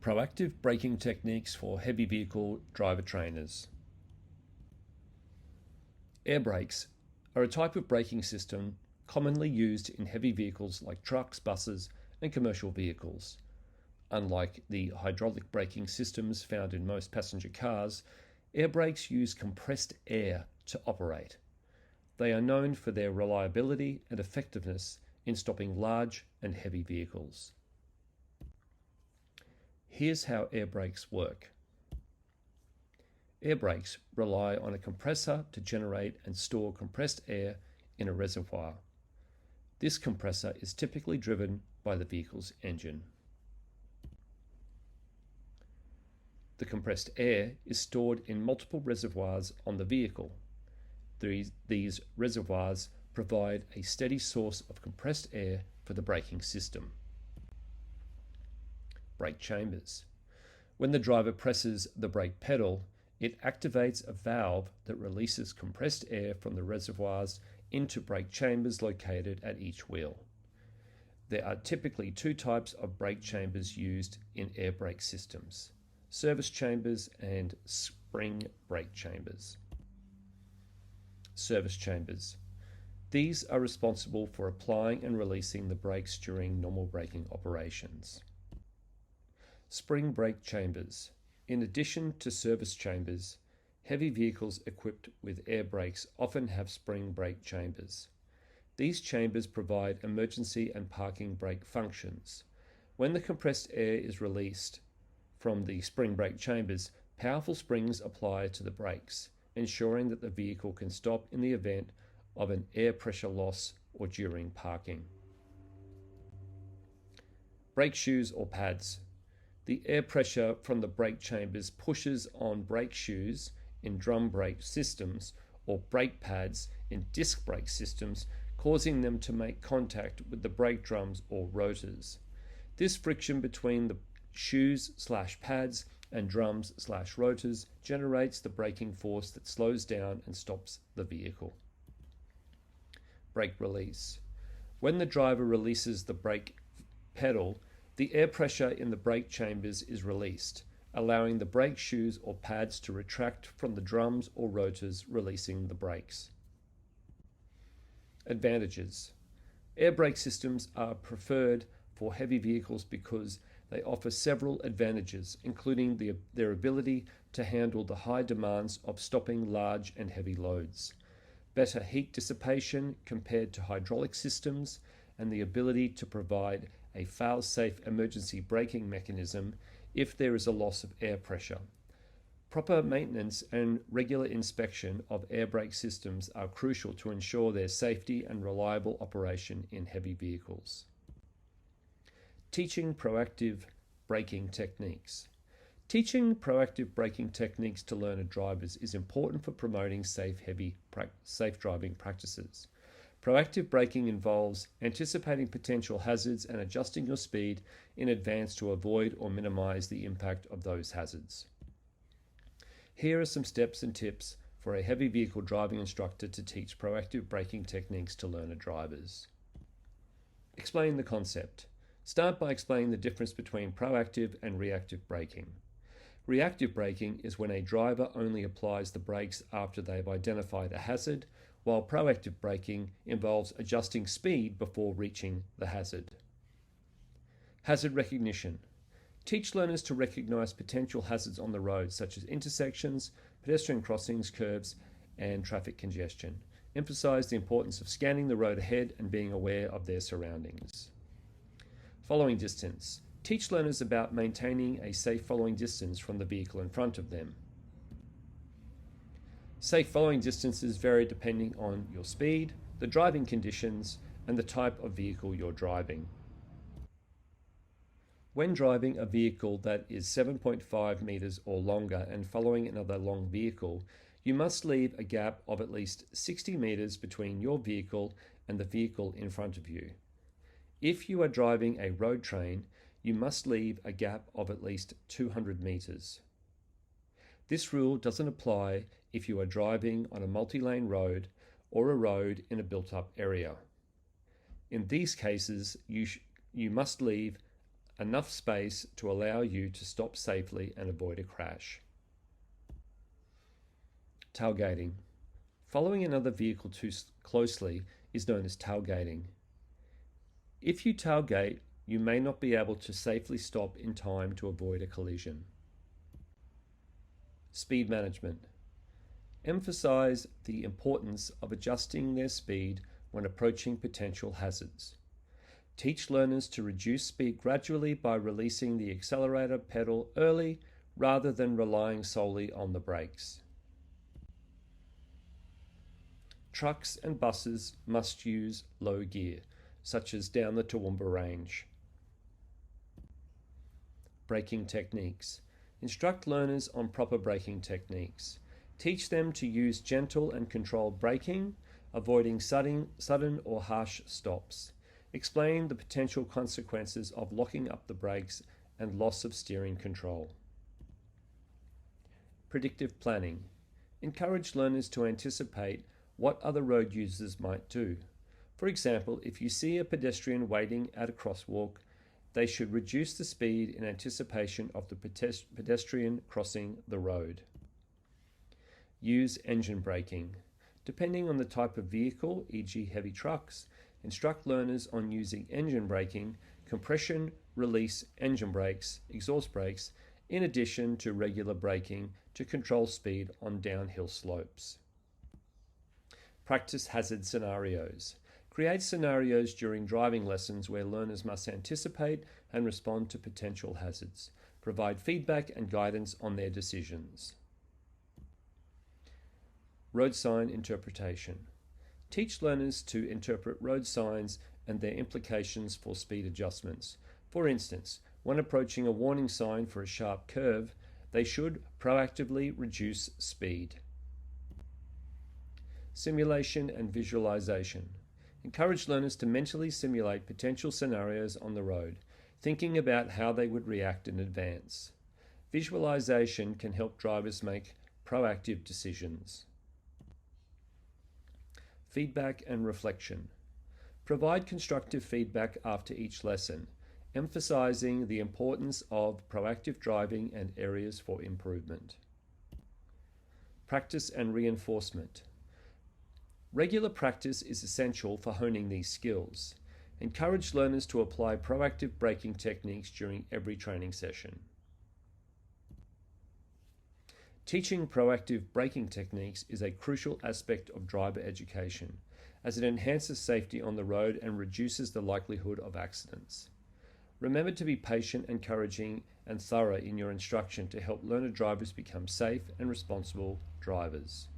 Proactive braking techniques for heavy vehicle driver trainers. Air brakes are a type of braking system commonly used in heavy vehicles like trucks, buses, and commercial vehicles. Unlike the hydraulic braking systems found in most passenger cars, air brakes use compressed air to operate. They are known for their reliability and effectiveness in stopping large and heavy vehicles. Here's how air brakes work. Air brakes rely on a compressor to generate and store compressed air in a reservoir. This compressor is typically driven by the vehicle's engine. The compressed air is stored in multiple reservoirs on the vehicle. These reservoirs provide a steady source of compressed air for the braking system. Brake chambers. When the driver presses the brake pedal, it activates a valve that releases compressed air from the reservoirs into brake chambers located at each wheel. There are typically two types of brake chambers used in air brake systems: service chambers and spring brake chambers. Service chambers. These are responsible for applying and releasing the brakes during normal braking operations. Spring brake chambers. In addition to service chambers, heavy vehicles equipped with air brakes often have spring brake chambers. These chambers provide emergency and parking brake functions. When the compressed air is released from the spring brake chambers, powerful springs apply to the brakes, ensuring that the vehicle can stop in the event of an air pressure loss or during parking. Brake shoes or pads. The air pressure from the brake chambers pushes on brake shoes in drum brake systems or brake pads in disc brake systems, causing them to make contact with the brake drums or rotors. This friction between the shoes/pads and drums/rotors generates the braking force that slows down and stops the vehicle. Brake release. When the driver releases the brake pedal, the air pressure in the brake chambers is released, allowing the brake shoes or pads to retract from the drums or rotors, releasing the brakes. Advantages. Air brake systems are preferred for heavy vehicles because they offer several advantages, including their ability to handle the high demands of stopping large and heavy loads, better heat dissipation compared to hydraulic systems, and the ability to provide a fail-safe emergency braking mechanism if there is a loss of air pressure. Proper maintenance and regular inspection of air brake systems are crucial to ensure their safety and reliable operation in heavy vehicles. Teaching proactive braking techniques. Teaching proactive braking techniques to learner drivers is important for promoting safe driving practices. Proactive braking involves anticipating potential hazards and adjusting your speed in advance to avoid or minimize the impact of those hazards. Here are some steps and tips for a heavy vehicle driving instructor to teach proactive braking techniques to learner drivers. Explain the concept. Start by explaining the difference between proactive and reactive braking. Reactive braking is when a driver only applies the brakes after they've identified a hazard, while proactive braking involves adjusting speed before reaching the hazard. Hazard recognition. Teach learners to recognize potential hazards on the road, such as intersections, pedestrian crossings, curves, and traffic congestion. Emphasize the importance of scanning the road ahead and being aware of their surroundings. Following distance. Teach learners about maintaining a safe following distance from the vehicle in front of them. Safe following distances vary depending on your speed, the driving conditions, and the type of vehicle you're driving. When driving a vehicle that is 7.5 meters or longer and following another long vehicle, you must leave a gap of at least 60 meters between your vehicle and the vehicle in front of you. If you are driving a road train, you must leave a gap of at least 200 meters. This rule doesn't apply if you are driving on a multi-lane road or a road in a built-up area. In these cases, you must leave enough space to allow you to stop safely and avoid a crash. Tailgating. Following another vehicle too closely is known as tailgating. If you tailgate, you may not be able to safely stop in time to avoid a collision. Speed management. Emphasize the importance of adjusting their speed when approaching potential hazards. Teach learners to reduce speed gradually by releasing the accelerator pedal early rather than relying solely on the brakes. Trucks and buses must use low gear, such as down the Toowoomba Range. Braking techniques. Instruct learners on proper braking techniques. Teach them to use gentle and controlled braking, avoiding sudden or harsh stops. Explain the potential consequences of locking up the brakes and loss of steering control. Predictive planning. Encourage learners to anticipate what other road users might do. For example, if you see a pedestrian waiting at a crosswalk, they should reduce the speed in anticipation of the pedestrian crossing the road. Use engine braking. Depending on the type of vehicle, e.g. heavy trucks, instruct learners on using engine braking, compression, release engine brakes, exhaust brakes, in addition to regular braking to control speed on downhill slopes. Practice hazard scenarios. Create scenarios during driving lessons where learners must anticipate and respond to potential hazards. Provide feedback and guidance on their decisions. Road sign interpretation. Teach learners to interpret road signs and their implications for speed adjustments. For instance, when approaching a warning sign for a sharp curve, they should proactively reduce speed. Simulation and visualization. Encourage learners to mentally simulate potential scenarios on the road, thinking about how they would react in advance. Visualization can help drivers make proactive decisions. Feedback and reflection. Provide constructive feedback after each lesson, emphasizing the importance of proactive driving and areas for improvement. Practice and reinforcement. Regular practice is essential for honing these skills. Encourage learners to apply proactive braking techniques during every training session. Teaching proactive braking techniques is a crucial aspect of driver education, as it enhances safety on the road and reduces the likelihood of accidents. Remember to be patient, encouraging, and thorough in your instruction to help learner drivers become safe and responsible drivers.